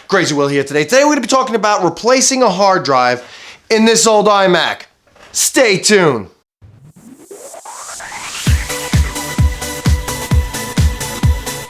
Crazy Will here today. Today we're going to be talking about replacing a hard drive in this old iMac. Stay tuned.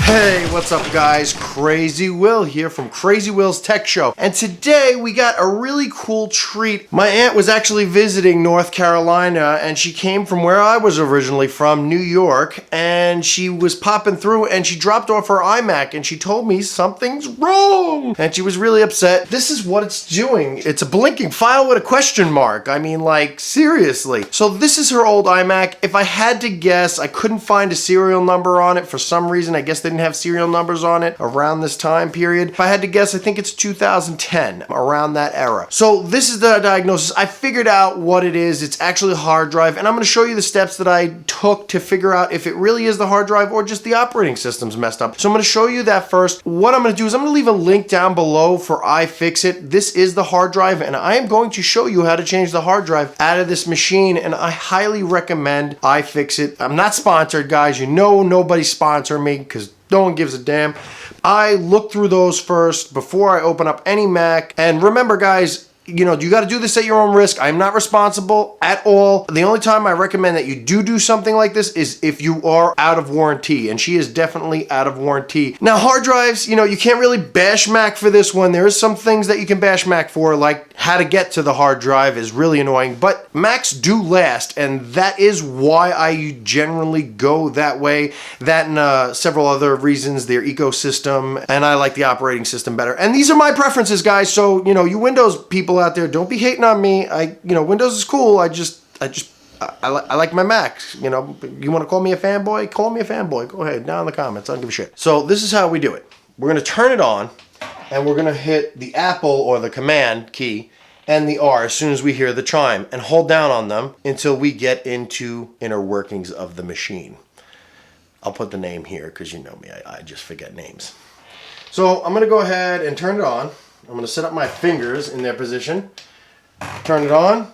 Hey, what's up guys? Crazy Will here from Crazy Will's Tech Show. And today we got a really cool treat. My aunt was actually visiting North Carolina and she came from where I was originally from, New York, and she was popping through and she dropped off her iMac and she told me something's wrong. And she was really upset. This is what it's doing. It's a blinking file with a question mark. I mean, like, seriously. So this is her old iMac. If I had to guess, I couldn't find a serial number on it for some reason. I guess they didn't have serial numbers on it around this time period. If I had to guess, I think it's 2010, around that era. So this is the diagnosis. I figured out what it is. It's actually a hard drive, and I'm going to show you the steps that I took to figure out if it really is the hard drive or just the operating system's messed up. So I'm going to show you that first. What I'm going to do is I'm going to leave a link down below for ifixit. This is the hard drive, and I am going to show you how to change the hard drive out of this machine, and I highly recommend ifixit. I'm not sponsored, guys. You know nobody's sponsoring me because no one gives a damn. I look through those first before I open up any Mac. And remember, guys, you know, you got to do this at your own risk. I'm not responsible at all. The only time I recommend that you do something like this is if you are out of warranty, and she is definitely out of warranty. Now, hard drives, you know, you can't really bash Mac for this one. There is some things that you can bash Mac for, like how to get to the hard drive is really annoying, but Macs do last, and that is why I generally go that way. That and several other reasons, their ecosystem, and I like the operating system better. And these are my preferences, guys, so, you know, you Windows people out there, don't be hating on me. You know, Windows is cool. I like my Macs. You know, you want to call me a fanboy? Call me a fanboy. Go ahead, down in the comments. I don't give a shit. So this is how we do it. We're going to turn it on, and we're going to hit the Apple or the Command key and the R as soon as we hear the chime, and hold down on them until we get into inner workings of the machine. I'll put the name here because you know me. I just forget names. So I'm going to go ahead and turn it on. I'm going to set up my fingers in their position, turn it on,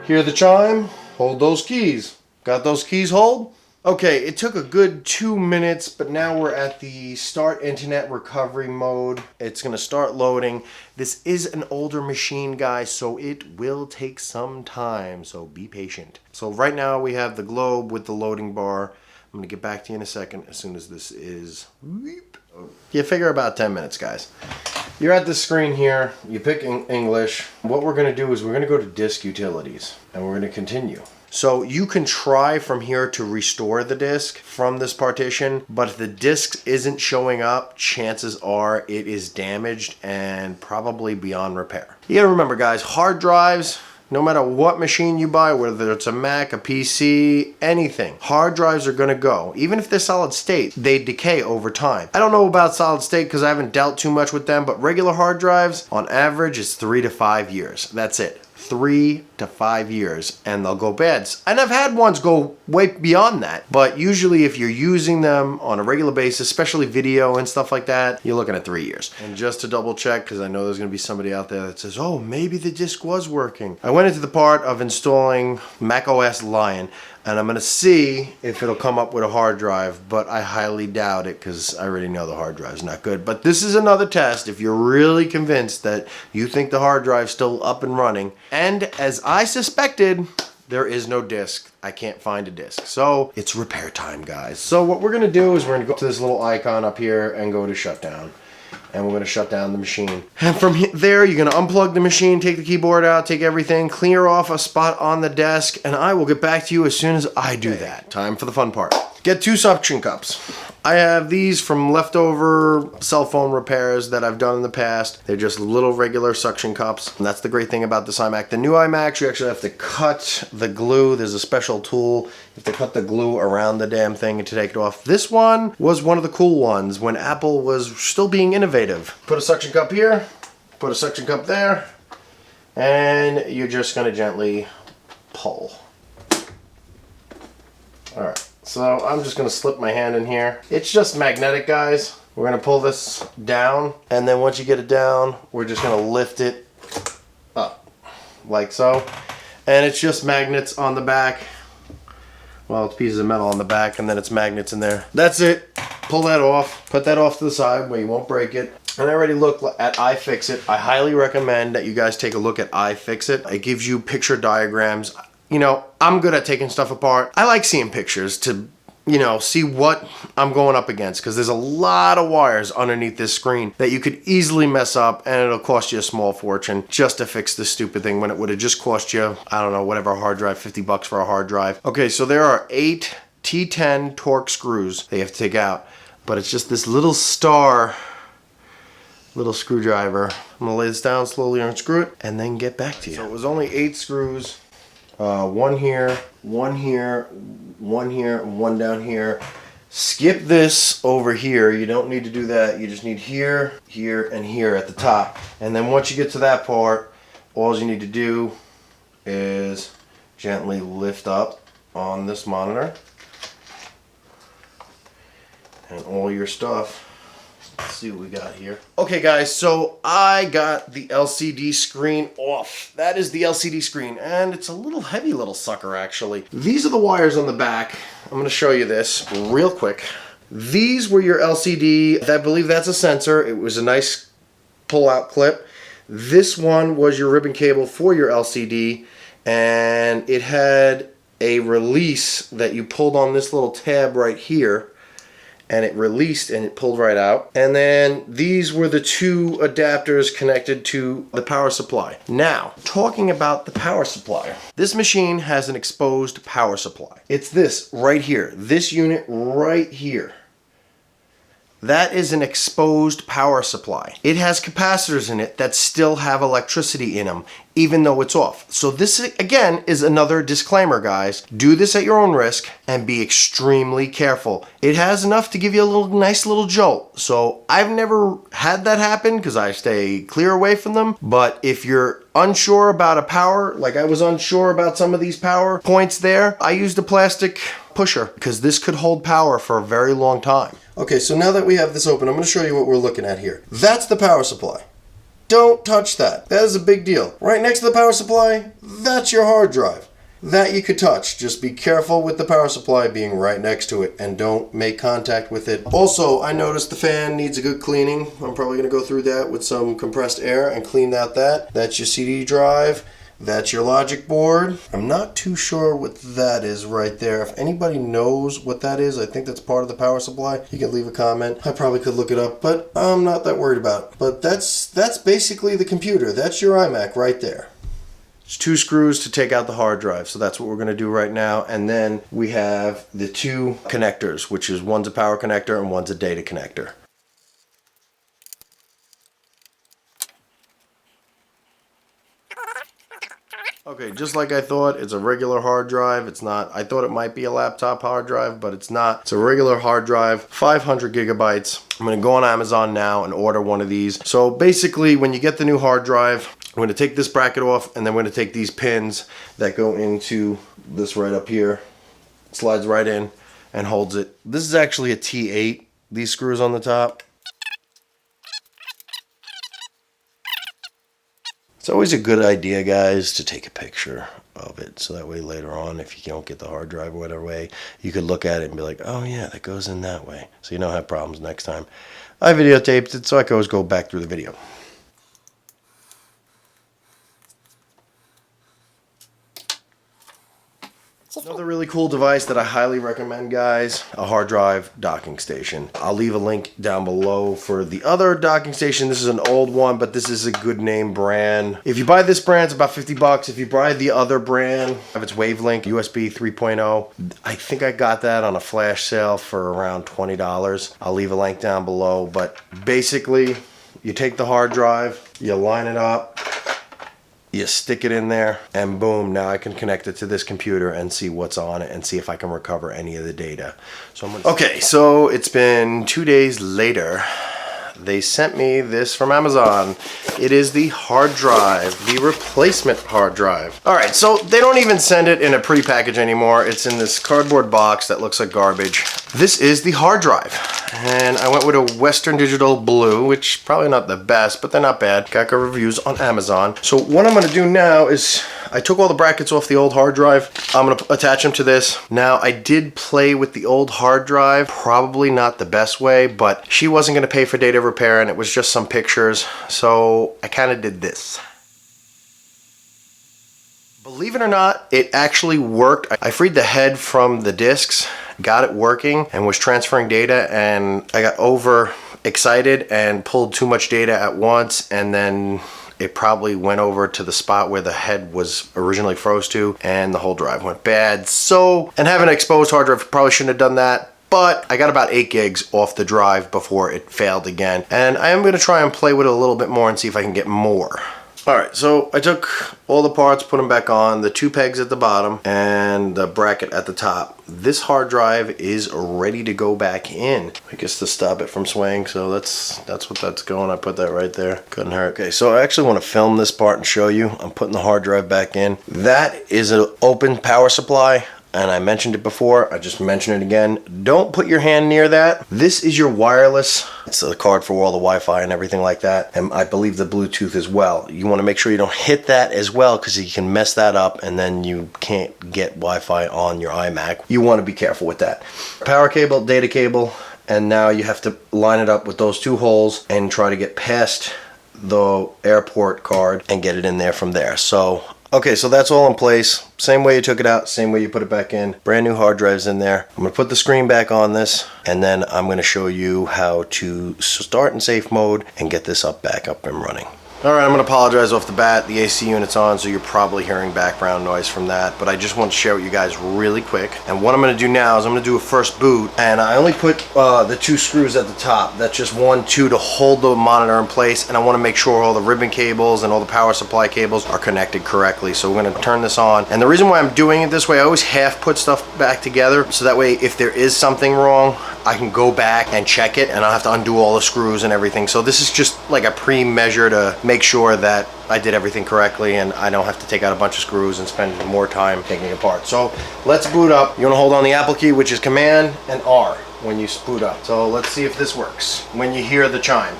hear the chime, hold those keys. Got those keys hold? Okay, it took a good 2 minutes, but now we're at the start internet recovery mode. It's going to start loading. This is an older machine, guys, so it will take some time, so be patient. So right now we have the globe with the loading bar. I'm going to get back to you in a second as soon as this is... You figure about 10 minutes, guys. You're at the screen here. You pick English. What we're going to do is we're going to go to disk utilities, and we're going to continue. So you can try from here to restore the disk from this partition, but if the disk isn't showing up, chances are it is damaged and probably beyond repair. You got to remember, guys, hard drives, no matter what machine you buy, whether it's a Mac, a PC, anything, hard drives are going to go. Even if they're solid state, they decay over time. I don't know about solid state because I haven't dealt too much with them, but regular hard drives, on average, is 3 to 5 years. That's it. 3 to 5 years, and they'll go bad. And I've had ones go way beyond that, but usually if you're using them on a regular basis, especially video and stuff like that, you're looking at 3 years. And just to double check, because I know there's going to be somebody out there that says, oh, maybe the disk was working. I went into the part of installing macOS Lion, and I'm going to see if it'll come up with a hard drive, but I highly doubt it because I already know the hard drive's not good. But this is another test if you're really convinced that you think the hard drive's still up and running. And as I suspected, there is no disk. I can't find a disk. So it's repair time, guys. So what we're going to do is we're going to go to this little icon up here and go to shutdown. And we're going to shut down the machine. And from there, you're going to unplug the machine, take the keyboard out, take everything, clear off a spot on the desk, and I will get back to you as soon as I do that. Time for the fun part. Get 2 suction cups. I have these from leftover cell phone repairs that I've done in the past. They're just little regular suction cups. And that's the great thing about this iMac. The new iMacs, you actually have to cut the glue. There's a special tool. You have to cut the glue around the damn thing and to take it off. This one was one of the cool ones when Apple was still being innovative. Put a suction cup here, put a suction cup there, and you're just going to gently pull. All right. So I'm just going to slip my hand in here. It's just magnetic, guys. We're going to pull this down, and then once you get it down, we're just going to lift it up like so. And it's just magnets on the back. Well, it's pieces of metal on the back, and then it's magnets in there. That's it. pull that off, put that off to the side where you won't break it. And I already looked at ifixit. I highly recommend that you guys take a look at ifixit. It gives you picture diagrams. You know, I'm good at taking stuff apart. I like seeing pictures to, you know, see what I'm going up against, because there's a lot of wires underneath this screen that you could easily mess up, and it'll cost you a small fortune just to fix this stupid thing when it would have just cost you, I don't know, whatever, a hard drive, 50 bucks for a hard drive. Okay, so there are 8 T10 TORX screws that you have to take out, but it's just this little star little screwdriver. I'm gonna lay this down, slowly unscrew it, and then get back to you. So it was only 8 screws. One here, one here, one here, one down here. Skip this over here. You don't need to do that. You just need here, here, and here at the top. And then once you get to that part, all you need to do is gently lift up on this monitor. And all your stuff. Let's see what we got here. Okay guys, so I got the LCD screen off. That is the LCD screen, and it's a little heavy little sucker actually. These are the wires on the back. I'm gonna show you this real quick. These were your LCD. I believe that's a sensor. It was a nice pull-out clip. This one was your ribbon cable for your LCD, and it had a release that you pulled on this little tab right here, and it released and it pulled right out. And then these were the 2 adapters connected to the power supply. Now, talking about the power supply. This machine has an exposed power supply. It's this right here, this unit right here. That is an exposed power supply. It has capacitors in it that still have electricity in them, even though it's off. So this, again, is another disclaimer, guys. Do this at your own risk and be extremely careful. It has enough to give you a nice little jolt. So I've never had that happen because I stay clear away from them. But if you're unsure about a power, like I was unsure about some of these power points there, I used a plastic pusher because this could hold power for a very long time. Okay, so now that we have this open, I'm going to show you what we're looking at here. That's the power supply. Don't touch that. That is a big deal. Right next to the power supply, that's your hard drive. That you could touch. Just be careful with the power supply being right next to it and don't make contact with it. Also, I noticed the fan needs a good cleaning. I'm probably going to go through that with some compressed air and clean out that. That's your CD drive. That's your logic board. I'm not too sure what that is right there. If anybody knows what that is, I think that's part of the power supply. You can leave a comment. I probably could look it up, but I'm not that worried about it. But that's basically the computer. That's your iMac right there. There's 2 screws to take out the hard drive, so that's what we're going to do right now. And then we have the 2 connectors, which is one's a power connector and one's a data connector. Okay, just like I thought, it's a regular hard drive. It's not, I thought it might be a laptop hard drive, but it's not. It's a regular hard drive, 500 gigabytes. I'm gonna go on Amazon now and order one of these. So basically, when you get the new hard drive, I'm gonna take this bracket off, and then we're gonna take these pins that go into this right up here. It slides right in and holds it. This is actually a T8, these screws on the top. It's always a good idea, guys, to take a picture of it, so that way later on, if you don't get the hard drive or whatever way, you could look at it and be like, oh yeah, that goes in that way, so you don't have problems next time. I videotaped it, so I can always go back through the video. Another really cool device that I highly recommend, guys, a hard drive docking station. I'll leave a link down below for the other docking station. This is an old one, but this is a good name brand. If you buy this brand, it's about 50 bucks. If you buy the other brand, if it's Wavelink USB 3.0, I think I got that on a flash sale for around $20. I'll leave a link down below, but basically, you take the hard drive, you line it up, you stick it in there, and boom, now I can connect it to this computer and see what's on it and see if I can recover any of the data. So okay, so it's been 2 days later. They sent me this from Amazon. It is the hard drive, the replacement hard drive. All right, so they don't even send it in a pretty package anymore. It's in this cardboard box that looks like garbage. This is the hard drive, and I went with a Western Digital blue, which probably not the best, but they're not bad. Got good reviews on Amazon. So what I'm gonna do now is I took all the brackets off the old hard drive. I'm gonna attach them to this. Now, I did play with the old hard drive, probably not the best way, but she wasn't gonna pay for data repair and it was just some pictures. So I kind of did this. Believe it or not, it actually worked. I freed the head from the disks, got it working, and was transferring data, and I got over excited and pulled too much data at once, and then it probably went over to the spot where the head was originally froze to, and the whole drive went bad. So, and having an exposed hard drive, probably shouldn't have done that, but I got about 8 gigs off the drive before it failed again. And I am gonna try and play with it a little bit more and see if I can get more. All right, so I took all the parts, put them back on, the 2 pegs at the bottom and the bracket at the top. This hard drive is ready to go back in. I guess to stop it from swaying, so that's what that's going. I put that right there, couldn't hurt. Okay, so I actually want to film this part and show you. I'm putting the hard drive back in. That is an open power supply. And I mentioned it before, I just mention it again. Don't put your hand near that. This is your wireless. It's a card for all the Wi-Fi and everything like that. And I believe the Bluetooth as well. You wanna make sure you don't hit that as well, because you can mess that up and then you can't get Wi-Fi on your iMac. You wanna be careful with that. Power cable, data cable, and now you have to line it up with those 2 holes and try to get past the airport card and get it in there from there. So, okay, so that's all in place. Same way you took it out, same way you put it back in. Brand new hard drives in there. I'm gonna put the screen back on this, and then I'm gonna show you how to start in safe mode and get this back up and running. All right, I'm gonna apologize off the bat. The AC unit's on, so you're probably hearing background noise from that, but I just want to share with you guys really quick. And what I'm gonna do now is I'm gonna do a first boot, and I only put the 2 screws at the top. That's just 1, 2 to hold the monitor in place, and I wanna make sure all the ribbon cables and all the power supply cables are connected correctly. So we're gonna turn this on. And the reason why I'm doing it this way, I always half put stuff back together, so that way if there is something wrong, I can go back and check it, and I'll have to undo all the screws and everything. So this is just like a pre-measure to make sure that I did everything correctly and I don't have to take out a bunch of screws and spend more time taking it apart. So let's boot up. You want to hold on the Apple key, which is Command and R when you boot up. So let's see if this works when you hear the chime.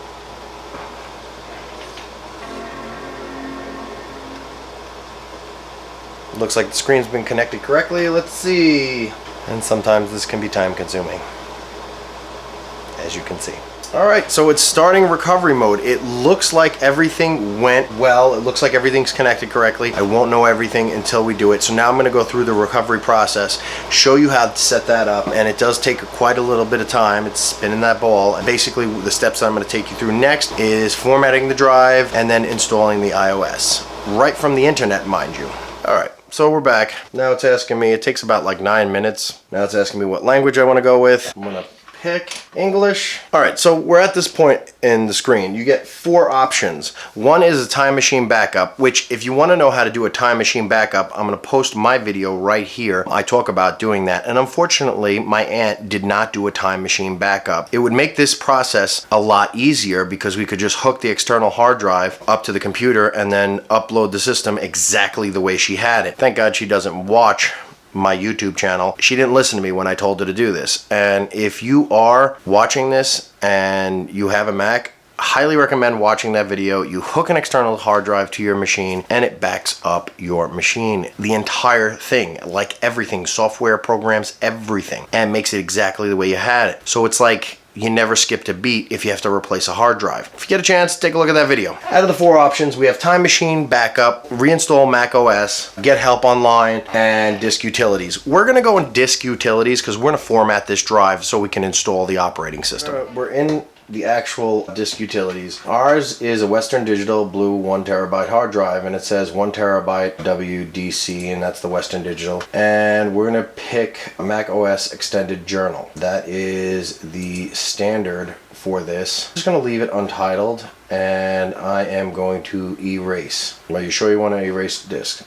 Looks like the screen's been connected correctly. Let's see. And sometimes this can be time consuming, as you can see. All right, so it's starting recovery mode. It looks like everything went well. It looks like everything's connected correctly. I won't know everything until we do it. So now I'm gonna go through the recovery process, show you how to set that up, and it does take quite a little bit of time. It's spinning that ball. And basically the steps that I'm gonna take you through next is formatting the drive and then installing the iOS. Right from the internet, mind you. All right. So we're back. Now it's asking me, it takes about like 9 minutes. Now it's asking me what language I want to go with. I'm gonna pick English. All right, so we're at this point in the screen. You get 4 options. One is a time machine backup, which if you want to know how to do a time machine backup, I'm going to post my video right here. I talk about doing that. And unfortunately, my aunt did not do a time machine backup. It would make this process a lot easier because we could just hook the external hard drive up to the computer and then upload the system exactly the way she had it. Thank God she doesn't watch my YouTube channel. She didn't listen to me when I told her to do this. And if you are watching this and you have a Mac, highly recommend watching that video. You hook an external hard drive to your machine and it backs up your machine. The entire thing, like everything, software, programs, everything, and makes it exactly the way you had it. So it's like you never skipped a beat if you have to replace a hard drive. If you get a chance, take a look at that video. Out of the 4 options, we have time machine backup, reinstall Mac OS, get help online, and disk utilities. We're gonna go in disk utilities because we're gonna format this drive so we can install the operating system. We're in the actual disk utilities. Ours is a Western Digital blue 1 terabyte hard drive, and it says 1 terabyte WDC, and that's the Western Digital. And we're gonna pick a Mac OS extended journal. That is the standard for this. I'm just gonna leave it untitled, and I am going to erase. Are you sure you want to erase the disk?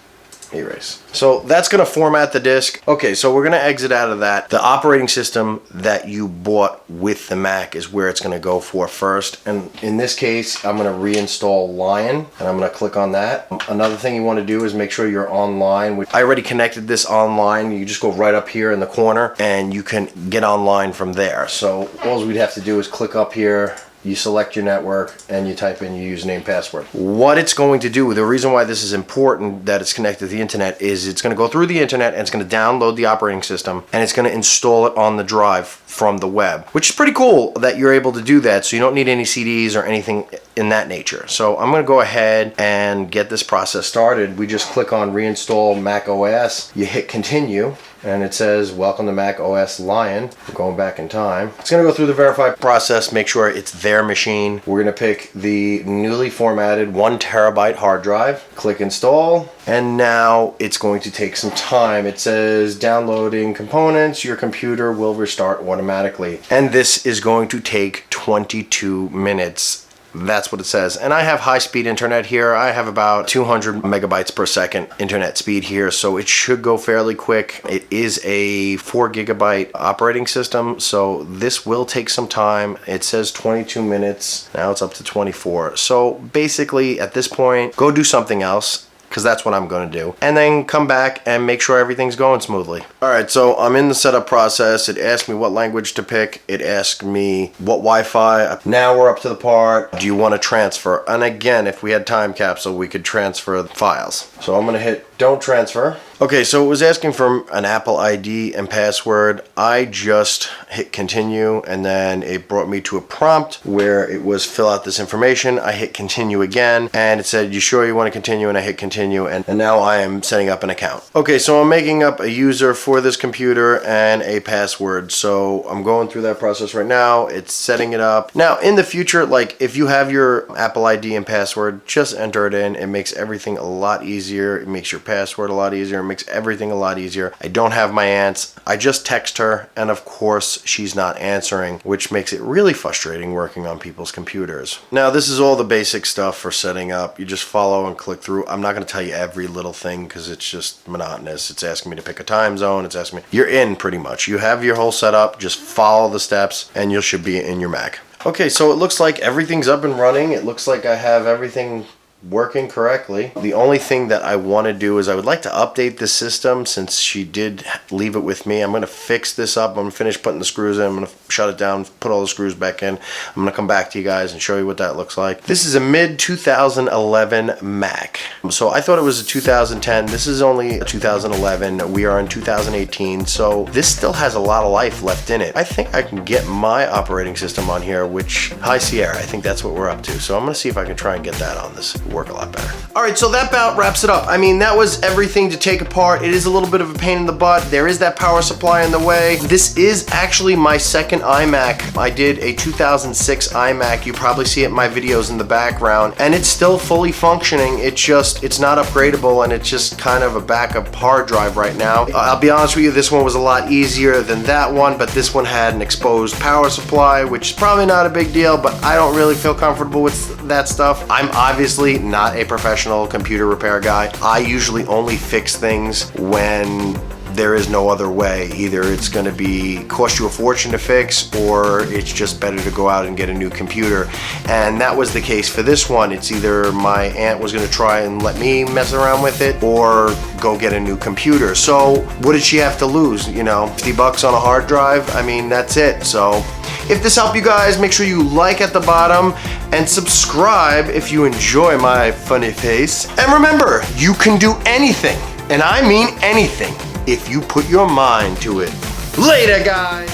Erase. So that's going to format the disk. Okay, so we're going to exit out of that. The operating system that you bought with the Mac is where it's going to go for first. And in this case, I'm going to reinstall Lion, and I'm going to click on that. Another thing you want to do is make sure you're online. I already connected this online. You just go right up here in the corner and you can get online from there. So all we'd have to do is click up here. You select your network and you type in your username, password. What it's going to do, the reason why this is important that it's connected to the internet, is it's going to go through the internet and it's going to download the operating system and it's going to install it on the drive from the web, which is pretty cool that you're able to do that. So you don't need any CDs or anything in that nature. So I'm going to go ahead and get this process started. We just click on reinstall Mac OS. You hit continue. And it says, welcome to Mac OS Lion. We're going back in time. It's going to go through the verify process, make sure it's their machine. We're going to pick the newly formatted 1 terabyte hard drive. Click install. And now it's going to take some time. It says downloading components. Your computer will restart automatically. And this is going to take 22 minutes. That's what it says. And I have high-speed internet here. I have about 200 megabytes per second internet speed here, so it should go fairly quick. It is a 4 gigabyte operating system, so this will take some time. It says 22 minutes. Now it's up to 24. So basically, at this point, go do something else, because that's what I'm going to do, and then come back and make sure everything's going smoothly. Alright, so I'm in the setup process. It asked me what language to pick. It asked me what Wi-Fi. Now we're up to the part, do you want to transfer? And again, if we had time capsule, we could transfer the files. So I'm going to hit don't transfer. Okay, so it was asking for an Apple ID and password. I just hit continue, and then it brought me to a prompt where it was fill out this information. I hit continue again, and it said, you sure you want to continue? And I hit continue, and now I am setting up an account. Okay, so I'm making up a user for this computer and a password. So I'm going through that process right now. It's setting it up. Now, in the future, like if you have your Apple ID and password, just enter it in. It makes everything a lot easier. It makes your password a lot easier. It makes everything a lot easier. I don't have my aunt's. I just text her, and of course she's not answering, which makes it really frustrating working on people's computers. Now this is all the basic stuff for setting up. You just follow and click through. I'm not going to tell you every little thing because it's just monotonous. It's asking me to pick a time zone. It's asking me, you're in pretty much. You have your whole setup. Just follow the steps and you should be in your Mac. Okay, so it looks like everything's up and running. It looks like I have everything working correctly. The only thing that I want to do is I would like to update the system since she did leave it with me. I'm going to fix this up. I'm going to finish putting the screws in. I'm going to shut it down, put all the screws back in. I'm going to come back to you guys and show you what that looks like. This is a mid 2011 Mac. So I thought it was a 2010. This is only a 2011. We are in 2018. So this still has a lot of life left in it. I think I can get my operating system on here, which High Sierra, I think that's what we're up to. So I'm going to see if I can try and get that on this. Work a lot better. All right, so that about wraps it up. I mean, that was everything to take apart. It is a little bit of a pain in the butt. There is that power supply in the way. This is actually my second iMac. I did a 2006 iMac. You probably see it in my videos in the background, and it's still fully functioning. It's not upgradable, and it's just kind of a backup hard drive right now. I'll be honest with you, this one was a lot easier than that one, but this one had an exposed power supply, which is probably not a big deal, but I don't really feel comfortable with that stuff. I'm obviously not a professional computer repair guy. I usually only fix things when there is no other way. Either it's going to cost you a fortune to fix, or it's just better to go out and get a new computer. And that was the case for this one. It's either my aunt was going to try and let me mess around with it, or go get a new computer. So what did she have to lose? You know, 50 bucks on a hard drive? I mean, that's it. So if this helped you guys, make sure you like at the bottom and subscribe if you enjoy my funny face. And remember, you can do anything, and I mean anything, if you put your mind to it. Later, guys!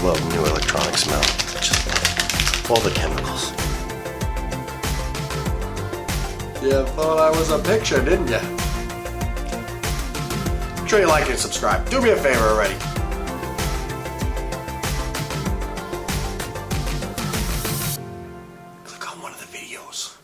Love new electronic smell. Just all the chemicals. You thought I was a picture, didn't you? Make sure you like and subscribe. Do me a favor already. Click on one of the videos.